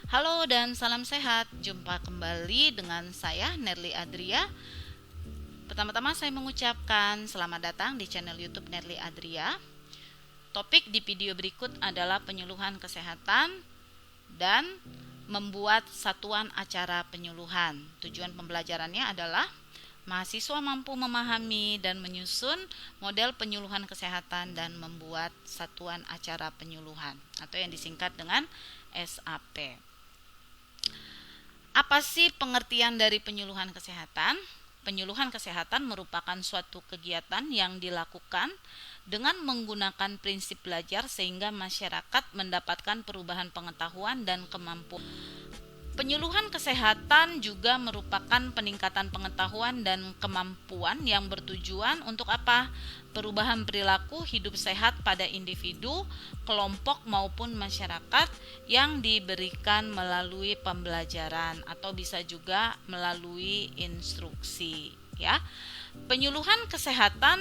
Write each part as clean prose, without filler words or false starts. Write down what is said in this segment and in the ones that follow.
Halo dan salam sehat. Jumpa kembali dengan saya Nerly Adria. Pertama-tama saya mengucapkan selamat datang di channel YouTube Nerly Adria. Topik di video berikut adalah penyuluhan kesehatan dan membuat satuan acara penyuluhan. Tujuan pembelajarannya adalah mahasiswa mampu memahami dan menyusun model penyuluhan kesehatan dan membuat satuan acara penyuluhan atau yang disingkat dengan SAP. Apa sih pengertian dari penyuluhan kesehatan? Penyuluhan kesehatan merupakan suatu kegiatan yang dilakukan dengan menggunakan prinsip belajar sehingga masyarakat mendapatkan perubahan pengetahuan dan kemampuan. Penyuluhan kesehatan juga merupakan peningkatan pengetahuan dan kemampuan yang bertujuan untuk apa? Perubahan perilaku hidup sehat pada individu, kelompok maupun masyarakat yang diberikan melalui pembelajaran atau bisa juga melalui instruksi, ya. Penyuluhan kesehatan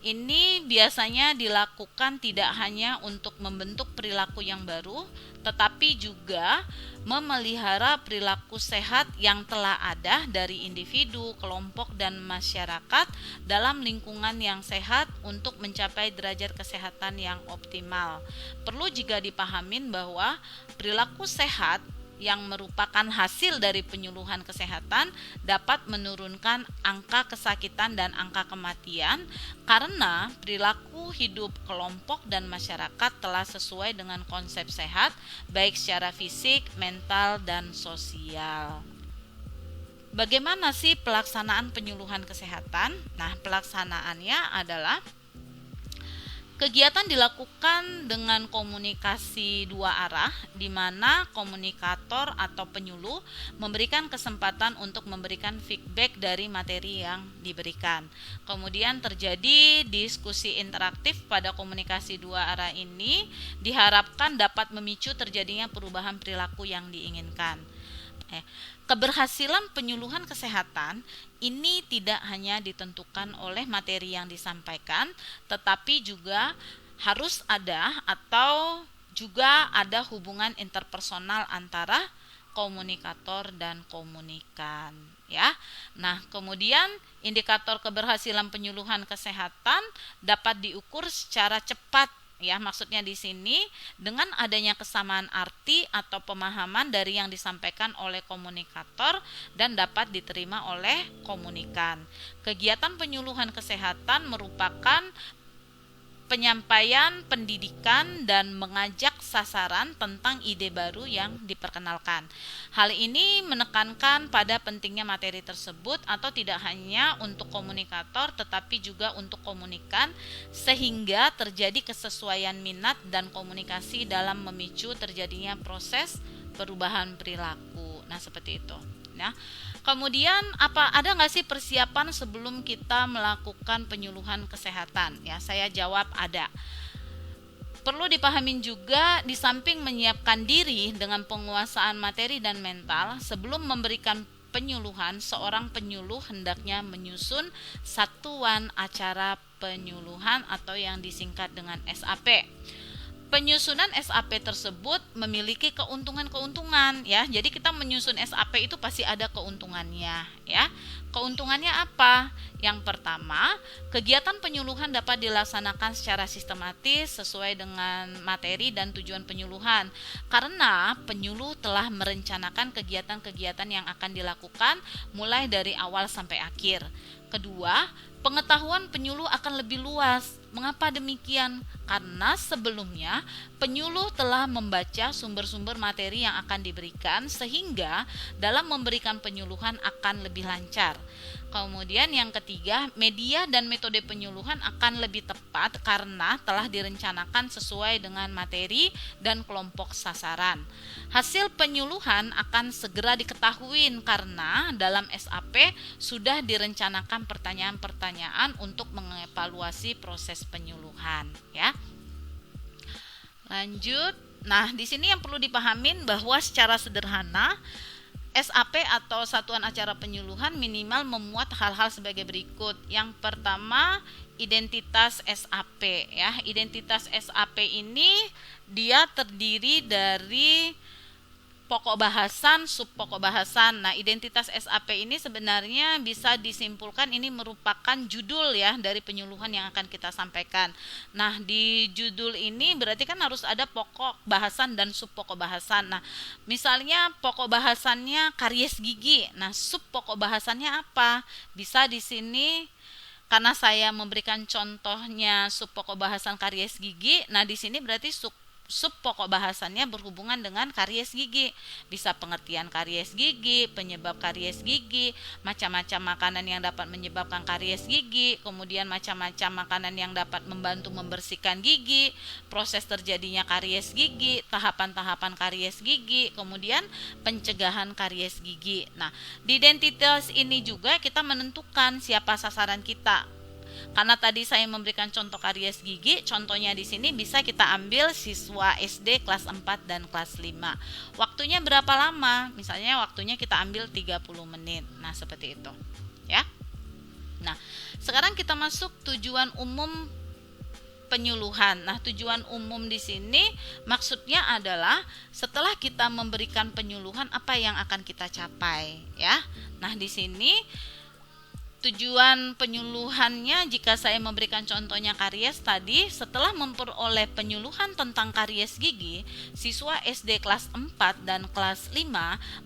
ini biasanya dilakukan tidak hanya untuk membentuk perilaku yang baru, tetapi juga memelihara perilaku sehat yang telah ada dari individu, kelompok, dan masyarakat dalam lingkungan yang sehat untuk mencapai derajat kesehatan yang optimal. Perlu juga dipahamin bahwa perilaku sehat yang merupakan hasil dari penyuluhan kesehatan dapat menurunkan angka kesakitan dan angka kematian karena perilaku hidup kelompok dan masyarakat telah sesuai dengan konsep sehat baik secara fisik, mental, dan sosial. Bagaimana sih pelaksanaan penyuluhan kesehatan? Nah, pelaksanaannya adalah kegiatan dilakukan dengan komunikasi dua arah, di mana komunikator atau penyuluh memberikan kesempatan untuk memberikan feedback dari materi yang diberikan. Kemudian terjadi diskusi interaktif pada komunikasi dua arah ini, diharapkan dapat memicu terjadinya perubahan perilaku yang diinginkan. Keberhasilan penyuluhan kesehatan ini tidak hanya ditentukan oleh materi yang disampaikan, tetapi juga harus ada atau juga ada hubungan interpersonal antara komunikator dan komunikan, ya. Nah, kemudian indikator keberhasilan penyuluhan kesehatan dapat diukur secara cepat, ya. Maksudnya di sini dengan adanya kesamaan arti atau pemahaman dari yang disampaikan oleh komunikator dan dapat diterima oleh komunikan. Kegiatan penyuluhan kesehatan merupakan penyampaian pendidikan dan mengajak sasaran tentang ide baru yang diperkenalkan. Hal ini menekankan pada pentingnya materi tersebut atau tidak hanya untuk komunikator tetapi juga untuk komunikan sehingga terjadi kesesuaian minat dan komunikasi dalam memicu terjadinya proses perubahan perilaku. Nah, seperti itu. Ya. Kemudian ada nggak sih persiapan sebelum kita melakukan penyuluhan kesehatan? Ya, saya jawab ada. Perlu dipahamin juga di samping menyiapkan diri dengan penguasaan materi dan mental sebelum memberikan penyuluhan, seorang penyuluh hendaknya menyusun satuan acara penyuluhan atau yang disingkat dengan SAP. Penyusunan SAP tersebut memiliki keuntungan-keuntungan, ya. Jadi kita menyusun SAP itu pasti ada keuntungannya, ya. Keuntungannya apa? Yang pertama, kegiatan penyuluhan dapat dilaksanakan secara sistematis sesuai dengan materi dan tujuan penyuluhan karena penyuluh telah merencanakan kegiatan-kegiatan yang akan dilakukan mulai dari awal sampai akhir. Kedua, pengetahuan penyuluh akan lebih luas. Mengapa demikian? Karena sebelumnya penyuluh telah membaca sumber-sumber materi yang akan diberikan sehingga dalam memberikan penyuluhan akan lebih lancar. Kemudian yang ketiga, media dan metode penyuluhan akan lebih tepat karena telah direncanakan sesuai dengan materi dan kelompok sasaran. Hasil penyuluhan akan segera diketahui karena dalam SAP sudah direncanakan pertanyaan-pertanyaan untuk mengevaluasi proses penyuluhan, ya. Lanjut. Nah, di sini yang perlu dipahamin bahwa secara sederhana SAP atau satuan acara penyuluhan minimal memuat hal-hal sebagai berikut. Yang pertama, identitas SAP, ya. Identitas SAP ini dia terdiri dari pokok bahasan, sub pokok bahasan. Nah, identitas SAP ini sebenarnya bisa disimpulkan ini merupakan judul ya dari penyuluhan yang akan kita sampaikan. Nah, di judul ini berarti kan harus ada pokok bahasan dan sub pokok bahasan. Nah, misalnya pokok bahasannya karies gigi. Nah, sub pokok bahasannya apa? Bisa di sini karena saya memberikan contohnya sub pokok bahasan karies gigi. Nah, di sini berarti sub pokok bahasannya berhubungan dengan karies gigi. Bisa pengertian karies gigi, penyebab karies gigi, macam-macam makanan yang dapat menyebabkan karies gigi, kemudian macam-macam makanan yang dapat membantu membersihkan gigi, proses terjadinya karies gigi, tahapan-tahapan karies gigi, kemudian pencegahan karies gigi. Nah, di identitas ini juga kita menentukan siapa sasaran kita. Karena tadi saya memberikan contoh karies gigi, contohnya di sini bisa kita ambil siswa SD kelas 4 dan kelas 5. Waktunya berapa lama? Misalnya waktunya kita ambil 30 menit. Nah, seperti itu, ya. Nah, sekarang kita masuk tujuan umum penyuluhan. Nah, tujuan umum di sini maksudnya adalah setelah kita memberikan penyuluhan apa yang akan kita capai, ya. Nah, di sini tujuan penyuluhannya, jika saya memberikan contohnya karies tadi, setelah memperoleh penyuluhan tentang karies gigi, siswa SD kelas 4 dan kelas 5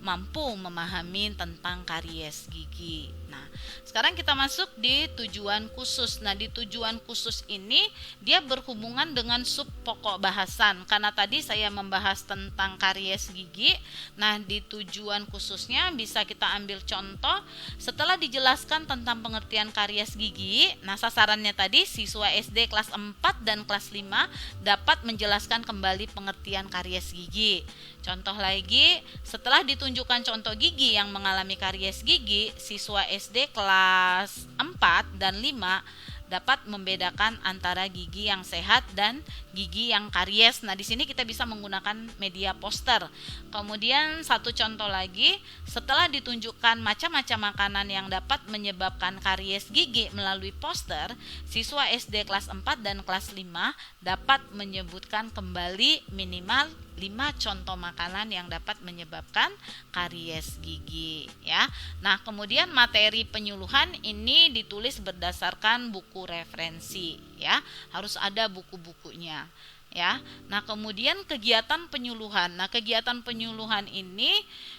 mampu memahami tentang karies gigi. Nah, sekarang kita masuk di tujuan khusus. Nah, di tujuan khusus ini dia berhubungan dengan sub pokok bahasan. Karena tadi saya membahas tentang karies gigi. Nah, di tujuan khususnya bisa kita ambil contoh setelah dijelaskan tentang pengertian karies gigi. Nah, sasarannya tadi siswa SD kelas 4 dan kelas 5 dapat menjelaskan kembali pengertian karies gigi. Contoh lagi, setelah ditunjukkan contoh gigi yang mengalami karies gigi, siswa SD kelas 4 dan 5 dapat membedakan antara gigi yang sehat dan gigi yang karies. Nah, di sini kita bisa menggunakan media poster. Kemudian satu contoh lagi, setelah ditunjukkan macam-macam makanan yang dapat menyebabkan karies gigi melalui poster, siswa SD kelas 4 dan kelas 5 dapat menyebutkan kembali minimal 5 contoh makanan yang dapat menyebabkan karies gigi, ya. Nah, kemudian materi penyuluhan ini ditulis berdasarkan buku referensi, ya. Harus ada buku-bukunya, ya. Nah, kemudian kegiatan penyuluhan. Nah, kegiatan penyuluhan ini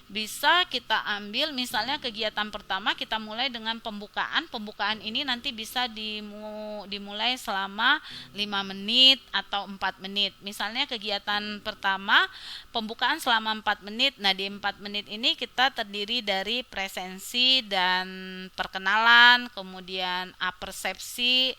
bisa kita ambil, misalnya kegiatan pertama kita mulai dengan pembukaan. Pembukaan ini nanti bisa dimulai selama 5 menit atau 4 menit. Misalnya kegiatan pertama pembukaan selama 4 menit. Nah, di 4 menit ini kita terdiri dari presensi dan perkenalan, kemudian apersepsi.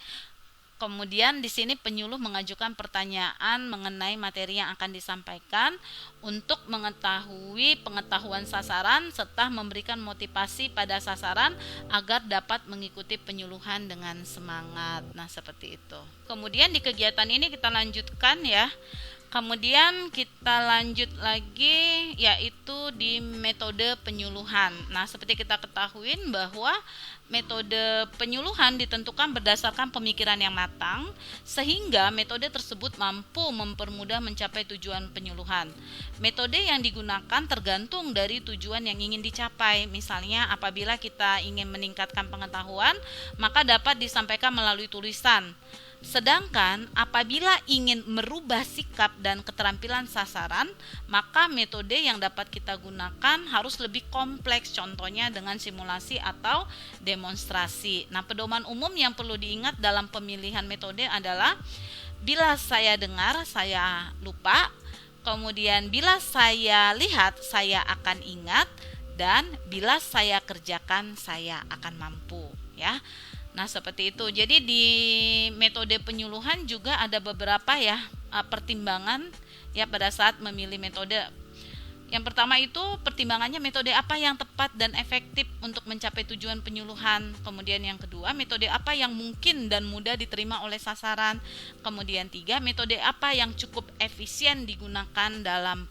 Kemudian di sini penyuluh mengajukan pertanyaan mengenai materi yang akan disampaikan untuk mengetahui pengetahuan sasaran serta memberikan motivasi pada sasaran agar dapat mengikuti penyuluhan dengan semangat. Nah, seperti itu. Kemudian di kegiatan ini kita lanjutkan, ya. Kemudian kita lanjut lagi yaitu di metode penyuluhan. Nah, seperti kita ketahui bahwa metode penyuluhan ditentukan berdasarkan pemikiran yang matang sehingga metode tersebut mampu mempermudah mencapai tujuan penyuluhan. Metode yang digunakan tergantung dari tujuan yang ingin dicapai. Misalnya apabila kita ingin meningkatkan pengetahuan, maka dapat disampaikan melalui tulisan. Sedangkan apabila ingin merubah sikap dan keterampilan sasaran, maka metode yang dapat kita gunakan harus lebih kompleks, contohnya dengan simulasi atau demonstrasi. Nah, pedoman umum yang perlu diingat dalam pemilihan metode adalah bila saya dengar, saya lupa, kemudian bila saya lihat, saya akan ingat, dan bila saya kerjakan, saya akan mampu, ya. Nah, seperti itu. Jadi di metode penyuluhan juga ada beberapa pertimbangan ya pada saat memilih metode. Yang pertama itu pertimbangannya metode apa yang tepat dan efektif untuk mencapai tujuan penyuluhan. Kemudian yang kedua, metode apa yang mungkin dan mudah diterima oleh sasaran. Kemudian 3, metode apa yang cukup efisien digunakan dalam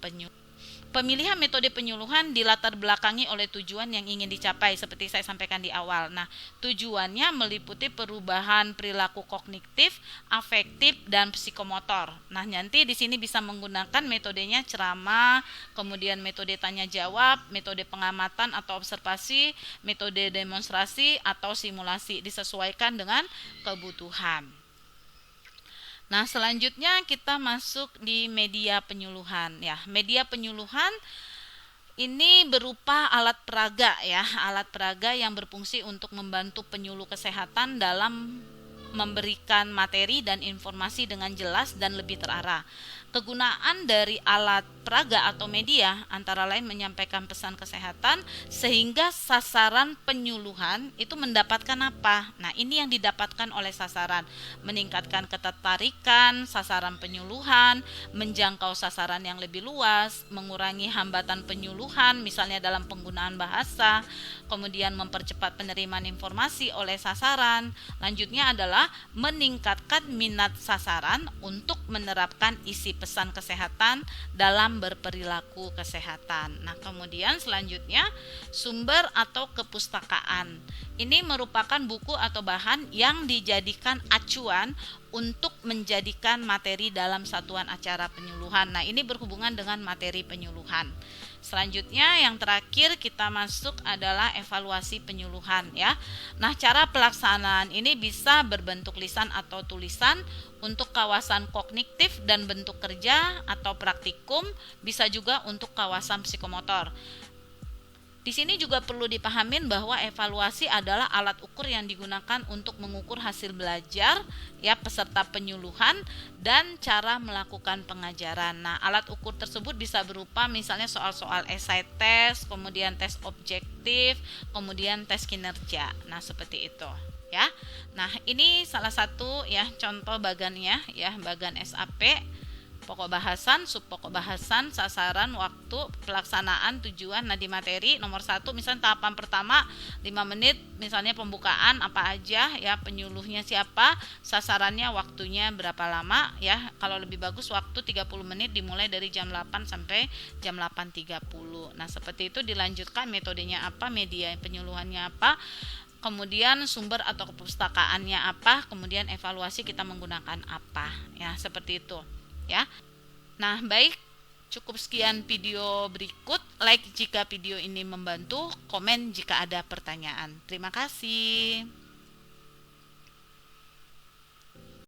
pemilihan metode penyuluhan dilatar belakangi oleh tujuan yang ingin dicapai seperti saya sampaikan di awal. Nah, tujuannya meliputi perubahan perilaku kognitif, afektif, dan psikomotor. Nah, nanti di sini bisa menggunakan metodenya ceramah, kemudian metode tanya jawab, metode pengamatan atau observasi, metode demonstrasi atau simulasi, disesuaikan dengan kebutuhan. Nah, selanjutnya kita masuk di media penyuluhan ya. Media penyuluhan ini berupa alat peraga ya, alat peraga yang berfungsi untuk membantu penyuluh kesehatan dalam memberikan materi dan informasi dengan jelas dan lebih terarah. Kegunaan dari alat peraga atau media antara lain menyampaikan pesan kesehatan sehingga sasaran penyuluhan itu mendapatkan apa? Nah, ini yang didapatkan oleh sasaran, meningkatkan ketertarikan sasaran penyuluhan, menjangkau sasaran yang lebih luas, mengurangi hambatan penyuluhan misalnya dalam penggunaan bahasa, kemudian mempercepat penerimaan informasi oleh sasaran. Lanjutnya adalah meningkatkan minat sasaran untuk menerapkan isi pesan kesehatan dalam berperilaku kesehatan. Nah, kemudian selanjutnya sumber atau kepustakaan. Ini merupakan buku atau bahan yang dijadikan acuan untuk menjadikan materi dalam satuan acara penyuluhan. Nah, ini berhubungan dengan materi penyuluhan. Selanjutnya yang terakhir kita masuk adalah evaluasi penyuluhan ya. Nah, cara pelaksanaan ini bisa berbentuk lisan atau tulisan untuk kawasan kognitif dan bentuk kerja atau praktikum, bisa juga untuk kawasan psikomotor. Di sini juga perlu dipahamin bahwa evaluasi adalah alat ukur yang digunakan untuk mengukur hasil belajar ya peserta penyuluhan dan cara melakukan pengajaran. Nah, alat ukur tersebut bisa berupa misalnya soal-soal esai tes, kemudian tes objektif, kemudian tes kinerja. Nah, seperti itu ya. Nah, ini salah satu ya contoh bagannya ya, bagan SAP. Pokok bahasan, subpokok bahasan, sasaran, waktu, pelaksanaan, tujuan. Nah, di materi nomor 1 misalnya tahapan pertama 5 menit, misalnya pembukaan apa aja ya, penyuluhnya siapa, sasarannya, waktunya berapa lama ya. Kalau lebih bagus waktu 30 menit dimulai dari jam 8 sampai jam 8.30. Nah, seperti itu dilanjutkan metodenya apa, media penyuluhannya apa, kemudian sumber atau kepustakaannya apa, kemudian evaluasi kita menggunakan apa ya, seperti itu. Ya. Nah, baik, cukup sekian video berikut. Like jika video ini membantu, komen jika ada pertanyaan. Terima kasih.